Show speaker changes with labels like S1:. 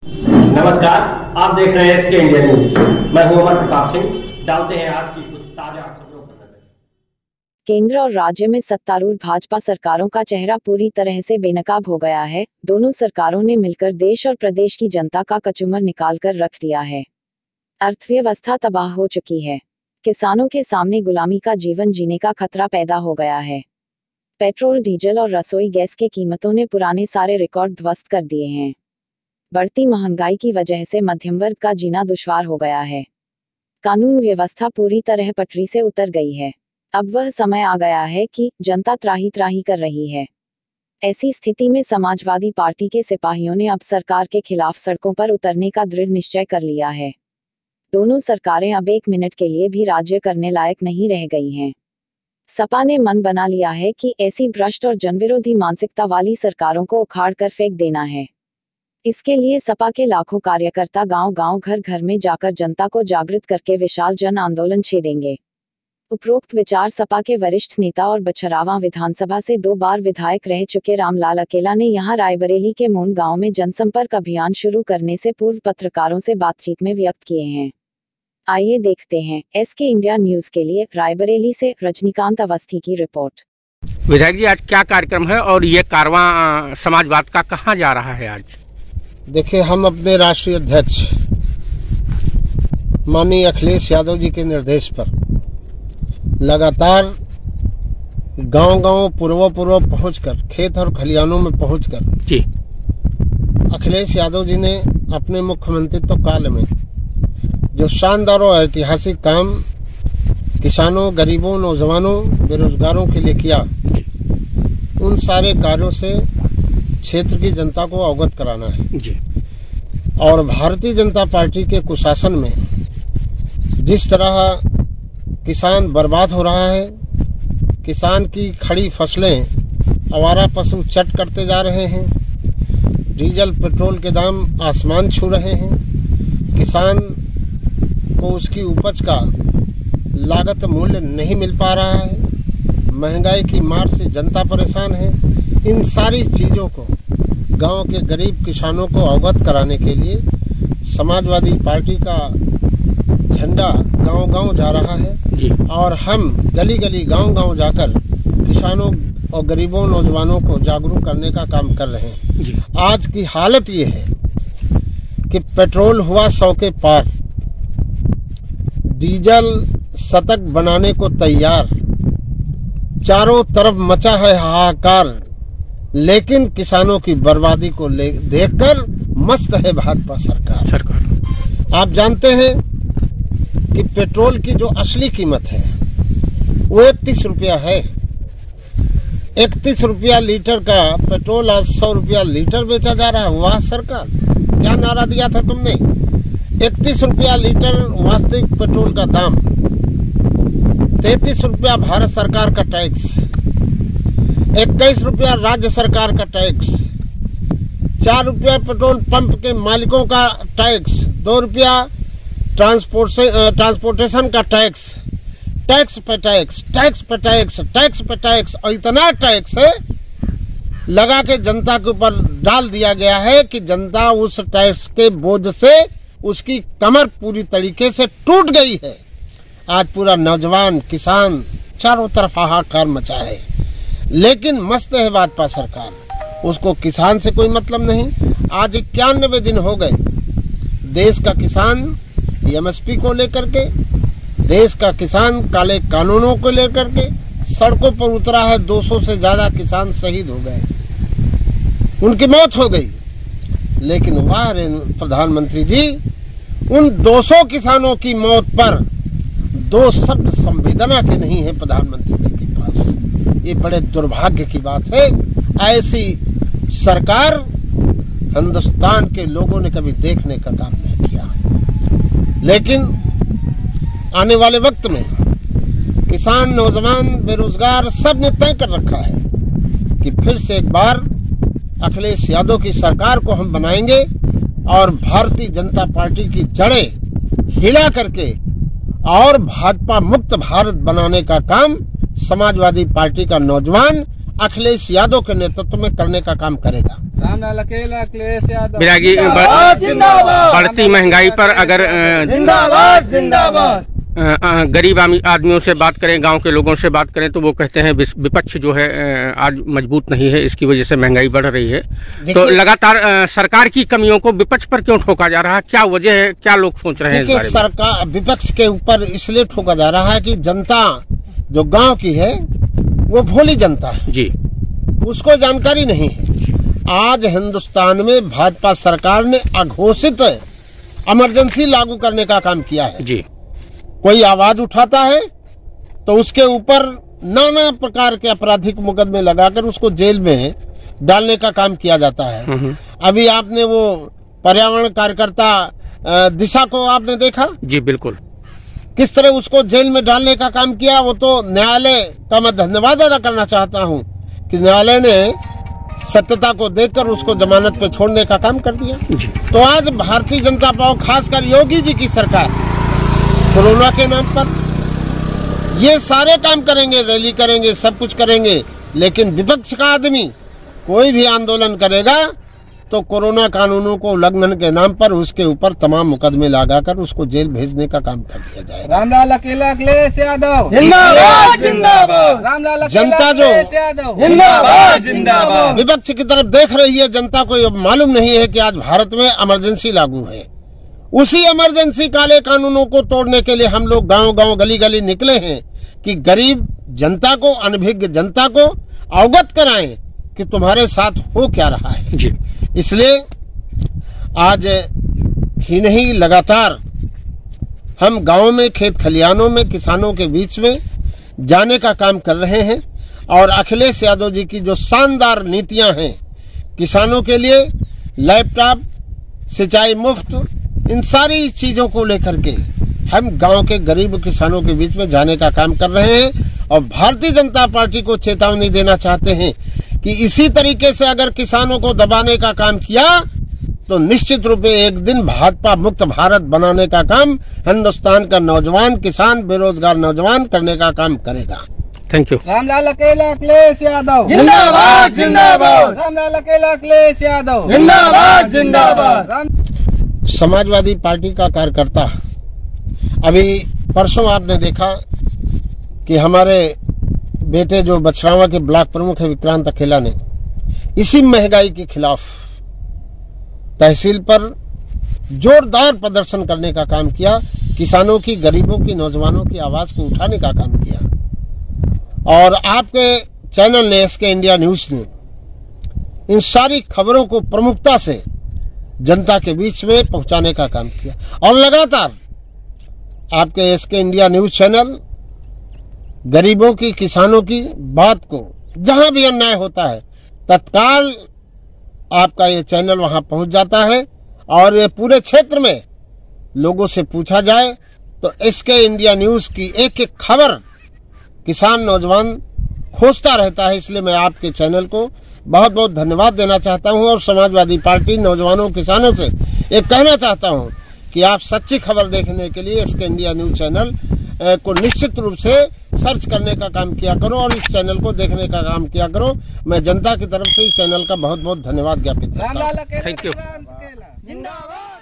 S1: नमस्कार, आप देख रहे हैं एसके इंडिया न्यूज। मैं हूं अमर प्रताप सिंह। डालते हैं आज की कुछ ताजा खबरों पर नजर।
S2: केंद्र और राज्य में सत्तारूढ़ भाजपा सरकारों का चेहरा पूरी तरह से बेनकाब हो गया है। दोनों सरकारों ने मिलकर देश और प्रदेश की जनता का कचूमर निकाल कर रख दिया है। अर्थव्यवस्था तबाह हो चुकी है। किसानों के सामने गुलामी का जीवन जीने का खतरा पैदा हो गया है। पेट्रोल, डीजल और रसोई गैस की कीमतों ने पुराने सारे रिकॉर्ड ध्वस्त कर दिए हैं। बढ़ती महंगाई की वजह से मध्यम वर्ग का जीना दुश्वार हो गया है। कानून व्यवस्था पूरी तरह पटरी से उतर गई है। अब वह समय आ गया है कि जनता त्राही त्राही कर रही है। ऐसी स्थिति में समाजवादी पार्टी के सिपाहियों ने अब सरकार के खिलाफ सड़कों पर उतरने का दृढ़ निश्चय कर लिया है। दोनों सरकारें अब एक मिनट के लिए भी राज्य करने लायक नहीं रह गई हैं। सपा ने मन बना लिया है कि ऐसी भ्रष्ट और जनविरोधी मानसिकता वाली सरकारों को उखाड़ कर फेंक देना है। इसके लिए सपा के लाखों कार्यकर्ता गांव-गांव, घर-घर में जाकर जनता को जागृत करके विशाल जन आंदोलन छेड़ेंगे। उपरोक्त विचार सपा के वरिष्ठ नेता और बछरावा विधानसभा से 2 बार विधायक रह चुके रामलाल अकेला ने यहां रायबरेली के मोन गांव में जनसंपर्क अभियान शुरू करने से पूर्व पत्रकारों से बातचीत में व्यक्त किए हैं। आइए देखते हैं एसके इंडिया न्यूज के लिए रायबरेली से रजनीकांत अवस्थी की रिपोर्ट।
S3: विधायक जी, आज क्या कार्यक्रम है और ये कारवां समाजवाद का कहाँ जा रहा है? आज
S4: देखिए, हम अपने राष्ट्रीय अध्यक्ष माननीय अखिलेश यादव जी के निर्देश पर लगातार गांव-गांव, पूर्व पहुंचकर, खेत और खलिहानों में पहुंचकर
S3: जी
S4: अखिलेश यादव जी ने अपने मुख्यमंत्रित्व काल में जो शानदार और ऐतिहासिक काम किसानों, गरीबों, नौजवानों, बेरोजगारों के लिए किया, उन सारे कार्यों से क्षेत्र की जनता को अवगत कराना है
S3: जी।
S4: और भारतीय जनता पार्टी के कुशासन में जिस तरह किसान बर्बाद हो रहा है, किसान की खड़ी फसलें आवारा पशु चट करते जा रहे हैं, डीजल पेट्रोल के दाम आसमान छू रहे हैं, किसान को उसकी उपज का लागत मूल्य नहीं मिल पा रहा है, महंगाई की मार से जनता परेशान है। इन सारी चीजों को गांव के गरीब किसानों को अवगत कराने के लिए समाजवादी पार्टी का झंडा गांव-गांव जा रहा है
S3: जी।
S4: और हम गली-गली, गांव-गांव जाकर किसानों और गरीबों, नौजवानों को जागरूक करने का काम कर रहे हैं
S3: जी।
S4: आज की हालत ये है कि पेट्रोल हुआ 100 के पार, डीजल शतक बनाने को तैयार, चारों तरफ मचा है हाहाकार, लेकिन किसानों की बर्बादी को देखकर मस्त है भाजपा सरकार। आप जानते हैं कि पेट्रोल की जो असली कीमत है वो 31 रुपया है। 31 रुपया लीटर का पेट्रोल आज 100 रुपया लीटर बेचा जा रहा है। वाह सरकार, क्या नारा दिया था तुमने? 31 रुपया लीटर वास्तविक पेट्रोल का दाम, 33 रुपया भारत सरकार का टैक्स, 21 रुपया राज्य सरकार का टैक्स, 4 रुपया पेट्रोल पंप के मालिकों का टैक्स, 2 रुपया ट्रांसपोर्टेशन का टैक्स, टैक्स पे टैक्स, टैक्स पे टैक्स, टैक्स पे टैक्स, और इतना टैक्स लगा के जनता के ऊपर डाल दिया गया है कि जनता उस टैक्स के बोझ से उसकी कमर पूरी तरीके से टूट गई है। आज पूरा नौजवान, किसान चारों तरफ हाहाकार मचा है, लेकिन मस्त है भाजपा सरकार। उसको किसान से कोई मतलब नहीं। आज 91 दिन हो गए देश का किसान एमएसपी को लेकर के, देश का किसान काले कानूनों को लेकर के सड़कों पर उतरा है। 200 से ज्यादा किसान शहीद हो गए, उनकी मौत हो गई। लेकिन वाह प्रधानमंत्री जी, उन 200 किसानों की मौत पर 2 शब्द संवेदना के नहीं है प्रधानमंत्री जी के पास। ये बड़े दुर्भाग्य की बात है। ऐसी सरकार हिंदुस्तान के लोगों ने कभी देखने का काम नहीं किया। लेकिन आने वाले वक्त में किसान, नौजवान, बेरोजगार सब ने तय कर रखा है कि फिर से एक बार अखिलेश यादव की सरकार को हम बनाएंगे और भारतीय जनता पार्टी की जड़ें हिला करके और भाजपा मुक्त भारत बनाने का काम समाजवादी पार्टी का नौजवान अखिलेश यादव के नेतृत्व में करने का काम करेगा।
S5: रामलाल अकेला, अखिलेश यादव
S3: विरागी बढ़ती महंगाई पर अगर
S5: जिंदाबाद जिंदाबाद
S3: गरीब आदमियों से बात करें, गांव के लोगों से बात करें, तो वो कहते हैं विपक्ष जो है आज मजबूत नहीं है, इसकी वजह से महंगाई बढ़ रही है। तो लगातार सरकार की कमियों को विपक्ष पर क्यों ठोका जा रहा है, क्या वजह है, क्या लोग सोच रहे हैं इस बारे में?
S4: सरकार विपक्ष के ऊपर इसलिए ठोका जा रहा है कि जनता जो गांव की है वो भोली जनता है
S3: जी,
S4: उसको जानकारी नहीं है। आज हिंदुस्तान में भाजपा सरकार ने अघोषित इमरजेंसी लागू करने का काम किया है
S3: जी।
S4: कोई आवाज उठाता है तो उसके ऊपर नाना प्रकार के आपराधिक मुकदमे लगाकर उसको जेल में डालने का काम किया जाता है। अभी आपने वो पर्यावरण कार्यकर्ता दिशा को आपने देखा
S3: जी, बिल्कुल,
S4: किस तरह उसको जेल में डालने का काम किया। वो तो न्यायालय का मैं धन्यवाद अदा करना चाहता हूँ कि न्यायालय ने सत्यता को देखकर उसको जमानत पे छोड़ने का काम कर दिया
S3: जी।
S4: तो आज भारतीय जनता पार्टी, खासकर योगी जी की सरकार कोरोना के नाम पर ये सारे काम करेंगे, रैली करेंगे, सब कुछ करेंगे, लेकिन विपक्ष का आदमी कोई भी आंदोलन करेगा तो कोरोना कानूनों को उल्लंघन के नाम पर उसके ऊपर तमाम मुकदमे लगाकर उसको जेल भेजने का काम कर दिया जाएगा।
S5: रामलाल अकेला, अखिलेश यादव जिंदाबाद जिंदाबाद, रामलाल अकेला,
S4: जनता जो
S5: जिंदाबाद जिंदाबाद
S4: विपक्ष की तरफ देख रही है, जनता को ये मालूम नहीं है कि आज भारत में इमरजेंसी लागू है। उसी इमरजेंसी काले कानूनों को तोड़ने के लिए हम लोग गांव गांव गली गली निकले हैं कि गरीब जनता को, अनभिज्ञ जनता को अवगत कराएं कि तुम्हारे साथ हो क्या रहा है
S3: जी।
S4: इसलिए आज ही नहीं, लगातार हम गांव में, खेत खलियानों में, किसानों के बीच में जाने का काम कर रहे हैं। और अखिलेश यादव जी की जो शानदार नीतियां हैं किसानों के लिए, लैपटॉप, सिंचाई मुफ्त, इन सारी चीजों को लेकर के हम गांव के गरीब किसानों के बीच में जाने का काम कर रहे हैं। और भारतीय जनता पार्टी को चेतावनी देना चाहते हैं कि इसी तरीके से अगर किसानों को दबाने का काम किया तो निश्चित रूप से एक दिन भाजपा मुक्त भारत बनाने का काम हिंदुस्तान का नौजवान, किसान, बेरोजगार नौजवान करने का काम करेगा।
S3: Thank you.
S5: रामलाल अकेला, अखिलेश यादव जिंदाबाद जिंदाबाद, रामलाल अकेला, अखिलेश यादव जिंदाबाद जिंदाबाद।
S4: समाजवादी पार्टी का कार्यकर्ता, अभी परसों आपने देखा कि हमारे बेटे जो बछरावा के ब्लॉक प्रमुख है विक्रांत अकेला ने इसी महंगाई के खिलाफ तहसील पर जोरदार प्रदर्शन करने का काम किया, किसानों की, गरीबों की, नौजवानों की आवाज को उठाने का काम किया। और आपके चैनल ने, एसके इंडिया न्यूज ने, इन सारी खबरों को प्रमुखता से जनता के बीच में पहुंचाने का काम किया। और लगातार आपके एसके इंडिया न्यूज चैनल गरीबों की, किसानों की बात को, जहां भी अन्याय होता है तत्काल आपका ये चैनल वहां पहुंच जाता है। और ये पूरे क्षेत्र में लोगों से पूछा जाए तो एसके इंडिया न्यूज की एक एक खबर किसान, नौजवान खोजता रहता है। इसलिए मैं आपके चैनल को बहुत बहुत धन्यवाद देना चाहता हूं और समाजवादी पार्टी, नौजवानों, किसानों से एक कहना चाहता हूं कि आप सच्ची खबर देखने के लिए एसके इंडिया न्यूज चैनल को निश्चित रूप से सर्च करने का काम किया करो और इस चैनल को देखने का काम किया करो। मैं जनता की तरफ से इस चैनल का बहुत बहुत धन्यवाद ज्ञापित करता हूं।
S3: Thank you.
S5: जिंदाबाद।